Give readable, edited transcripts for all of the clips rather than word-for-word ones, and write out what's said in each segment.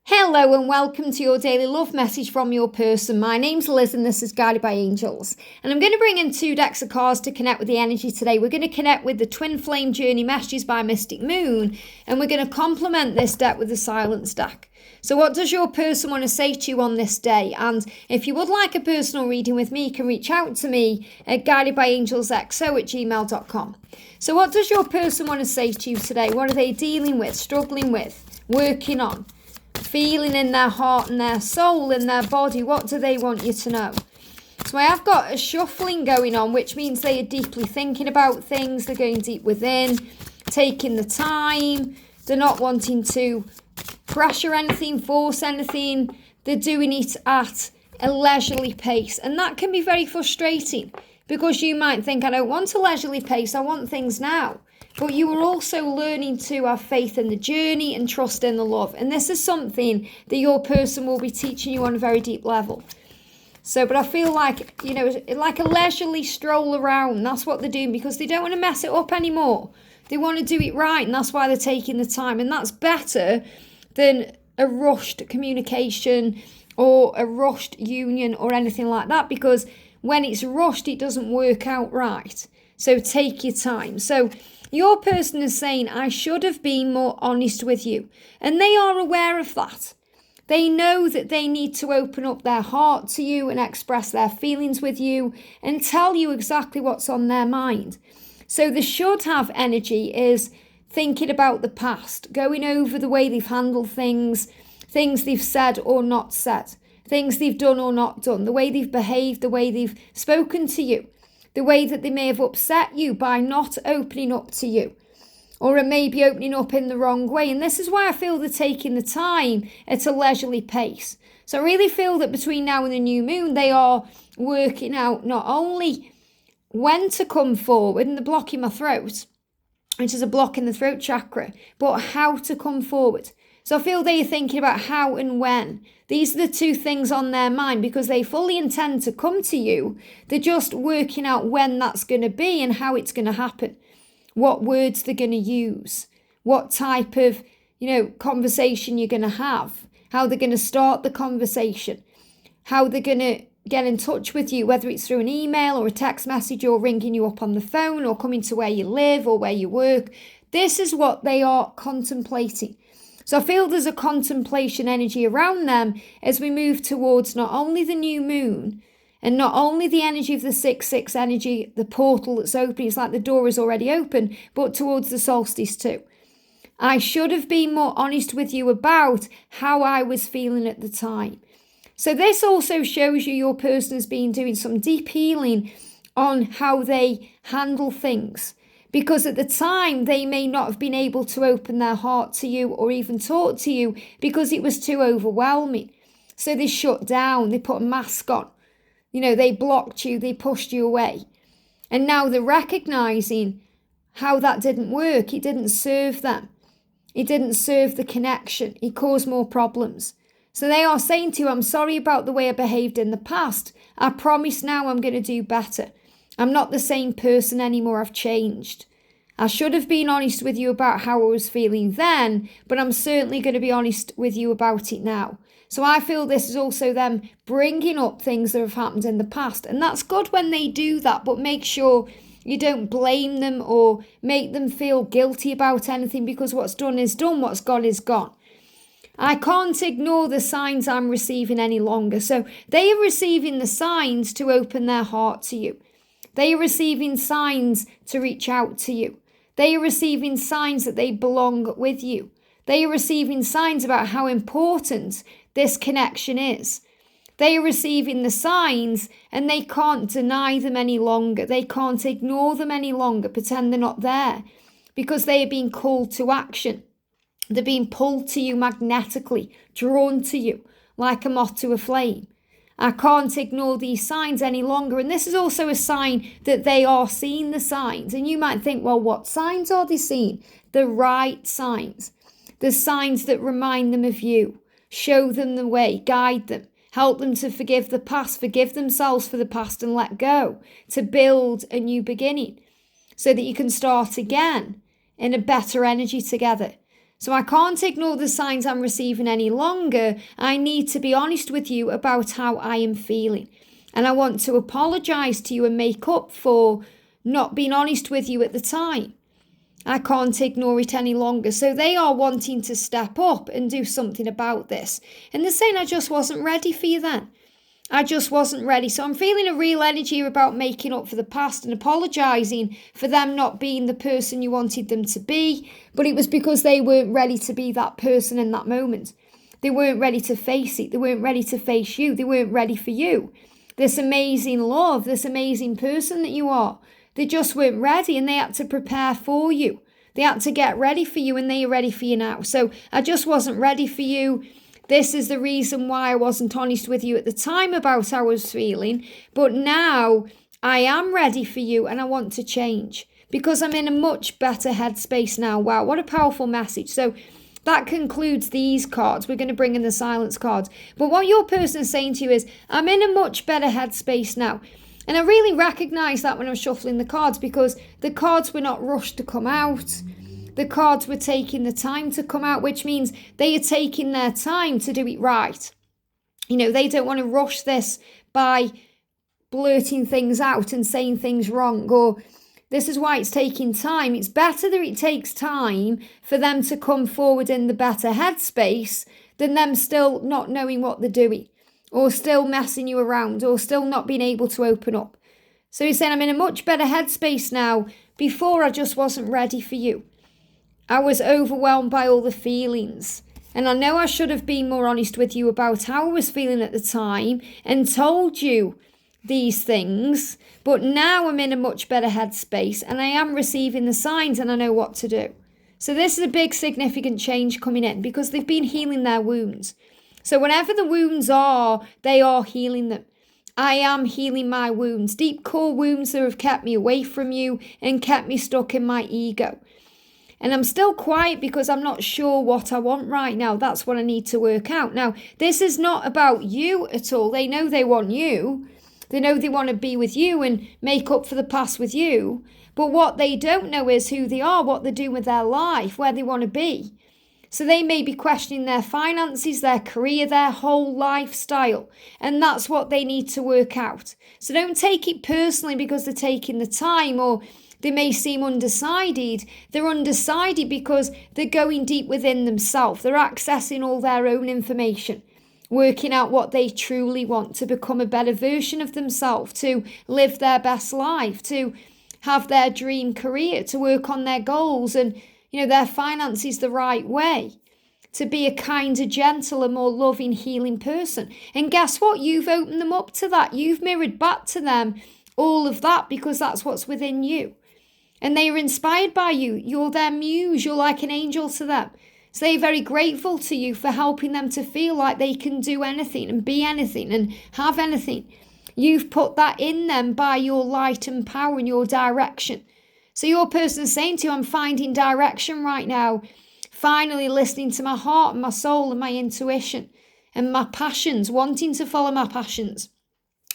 Hello and welcome to your daily love message from your person. My name's Liz and this is Guided by Angels. And I'm going to bring in 2 decks of cards to connect with the energy today. We're going to connect with the Twin Flame Journey Messages by Mystic Moon, and we're going to complement this deck with the Silence deck. So what does your person want to say to you on this day? And if you would like a personal reading with me, you can reach out to me at guidedbyangelsxo@gmail.com. So what does your person want to say to you today? What are they dealing with, struggling with, working on? Feeling in their heart and their soul, in their body? What do they want you to know? So I have got a shuffling going on, which means they are deeply thinking about things. They're going deep within, taking the time. They're not wanting to pressure anything, force anything. They're doing it at a leisurely pace. And that can be very frustrating because you might think, I don't want a leisurely pace, I want things now. But you are also learning to have faith in the journey and trust in the love. And this is something that your person will be teaching you on a very deep level. So, but I feel like, like a leisurely stroll around. That's what they're doing because they don't want to mess it up anymore. They want to do it right, and that's why they're taking the time. And that's better than a rushed communication or a rushed union or anything like that, because when it's rushed, it doesn't work out right. So take your time. So your person is saying, I should have been more honest with you. And they are aware of that. They know that they need to open up their heart to you and express their feelings with you and tell you exactly what's on their mind. So the should have energy is thinking about the past, going over the way they've handled things they've said or not said, things they've done or not done, the way they've behaved, the way they've spoken to you, the way that they may have upset you by not opening up to you, or it may be opening up in the wrong way. And this is why I feel they're taking the time at a leisurely pace. So I really feel that between now and the new moon, they are working out not only when to come forward, and the block in my throat, which is a block in the throat chakra, but how to come forward. So I feel they are thinking about how and when. These are the 2 things on their mind because they fully intend to come to you. They're just working out when that's going to be and how it's going to happen. What words they're going to use. What type of, conversation you're going to have. How they're going to start the conversation. How they're going to get in touch with you, whether it's through an email or a text message or ringing you up on the phone or coming to where you live or where you work. This is what they are contemplating. So I feel there's a contemplation energy around them as we move towards not only the new moon and not only the energy of the 6/6 energy, the portal that's open, it's like the door is already open, but towards the solstice too. I should have been more honest with you about how I was feeling at the time. So this also shows you your person has been doing some deep healing on how they handle things. Because at the time, they may not have been able to open their heart to you or even talk to you because it was too overwhelming. So they shut down, they put a mask on. They blocked you, they pushed you away. And now they're recognizing how that didn't work. It didn't serve them. It didn't serve the connection. It caused more problems. So they are saying to you, I'm sorry about the way I behaved in the past. I promise now I'm going to do better. I'm not the same person anymore. I've changed. I should have been honest with you about how I was feeling then, but I'm certainly going to be honest with you about it now. So I feel this is also them bringing up things that have happened in the past. And that's good when they do that, but make sure you don't blame them or make them feel guilty about anything, because what's done is done, what's gone is gone. I can't ignore the signs I'm receiving any longer. So they are receiving the signs to open their heart to you. They are receiving signs to reach out to you. They are receiving signs that they belong with you. They are receiving signs about how important this connection is. They are receiving the signs and they can't deny them any longer. They can't ignore them any longer, pretend they're not there, because they are being called to action. They're being pulled to you magnetically, drawn to you like a moth to a flame. I can't ignore these signs any longer. And this is also a sign that they are seeing the signs. And you might think, well, what signs are they seeing? The right signs. The signs that remind them of you. Show them the way. Guide them. Help them to forgive the past. Forgive themselves for the past and let go. To build a new beginning. So that you can start again in a better energy together. So I can't ignore the signs I'm receiving any longer. I need to be honest with you about how I am feeling. And I want to apologize to you and make up for not being honest with you at the time. I can't ignore it any longer. So they are wanting to step up and do something about this. And they're saying, I just wasn't ready for you then. I just wasn't ready. So I'm feeling a real energy about making up for the past and apologising for them not being the person you wanted them to be. But it was because they weren't ready to be that person in that moment. They weren't ready to face it. They weren't ready to face you. They weren't ready for you. This amazing love, this amazing person that you are. They just weren't ready, and they had to prepare for you. They had to get ready for you, and they are ready for you now. So I just wasn't ready for you. This is the reason why I wasn't honest with you at the time about how I was feeling. But now I am ready for you, and I want to change because I'm in a much better headspace now. Wow, what a powerful message. So that concludes these cards. We're going to bring in the silence cards. But what your person is saying to you is, I'm in a much better headspace now. And I really recognise that when I was shuffling the cards, because the cards were not rushed to come out. The cards were taking the time to come out, which means they are taking their time to do it right. You know, they don't want to rush this by blurting things out and saying things wrong, or this is why it's taking time. It's better that it takes time for them to come forward in the better headspace than them still not knowing what they're doing, or still messing you around, or still not being able to open up. So he's saying, I'm in a much better headspace now. Before, I just wasn't ready for you. I was overwhelmed by all the feelings. And I know I should have been more honest with you about how I was feeling at the time and told you these things. But now I'm in a much better headspace, and I am receiving the signs, and I know what to do. So this is a big significant change coming in, because they've been healing their wounds. So whenever the wounds are, they are healing them. I am healing my wounds, deep core wounds that have kept me away from you and kept me stuck in my ego. And I'm still quiet because I'm not sure what I want right now. That's what I need to work out. Now, this is not about you at all. They know they want you. They know they want to be with you and make up for the past with you. But what they don't know is who they are, what they're doing with their life, where they want to be. So they may be questioning their finances, their career, their whole lifestyle. And that's what they need to work out. So don't take it personally because they're taking the time, or they may seem undecided. They're undecided because they're going deep within themselves. They're accessing all their own information, working out what they truly want to become a better version of themselves, to live their best life, to have their dream career, to work on their goals and, their finances the right way, to be a kinder, gentler, more loving, healing person. And guess what? You've opened them up to that. You've mirrored back to them all of that because that's what's within you. And they are inspired by you. You're their muse. You're like an angel to them. So they're very grateful to you for helping them to feel like they can do anything and be anything and have anything. You've put that in them by your light and power and your direction. So your person's saying to you, I'm finding direction right now. Finally listening to my heart and my soul and my intuition and my passions, wanting to follow my passions.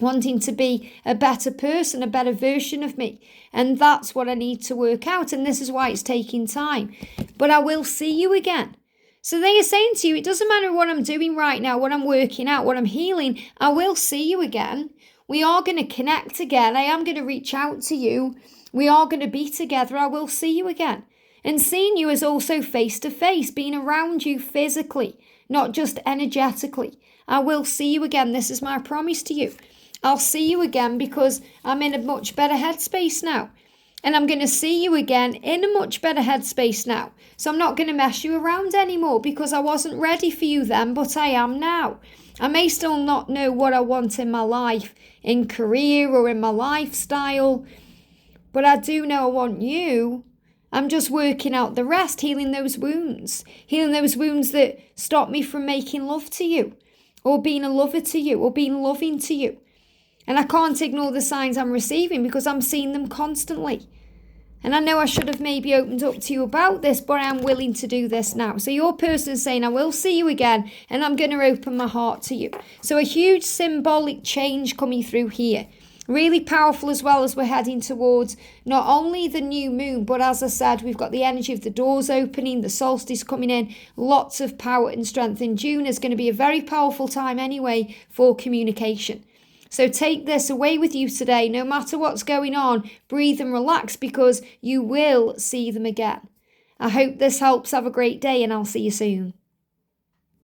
Wanting to be a better person, a better version of me. And that's what I need to work out. And this is why it's taking time. But I will see you again. So they are saying to you, it doesn't matter what I'm doing right now, what I'm working out, what I'm healing. I will see you again. We are going to connect again. I am going to reach out to you. We are going to be together. I will see you again. And seeing you is also face to face, being around you physically, not just energetically. I will see you again. This is my promise to you. I'll see you again because I'm in a much better headspace now. And I'm going to see you again in a much better headspace now. So I'm not going to mess you around anymore because I wasn't ready for you then, but I am now. I may still not know what I want in my life, in career or in my lifestyle, but I do know I want you. I'm just working out the rest, healing those wounds that stop me from making love to you or being a lover to you or being loving to you. And I can't ignore the signs I'm receiving because I'm seeing them constantly. And I know I should have maybe opened up to you about this, but I am willing to do this now. So your person is saying, I will see you again, and I'm going to open my heart to you. So a huge symbolic change coming through here. Really powerful as well, as we're heading towards not only the new moon, but as I said, we've got the energy of the doors opening, the solstice coming in, lots of power and strength. In June is going to be a very powerful time anyway for communication. So take this away with you today. No matter what's going on, breathe and relax, because you will see them again. I hope this helps. Have a great day, and I'll see you soon.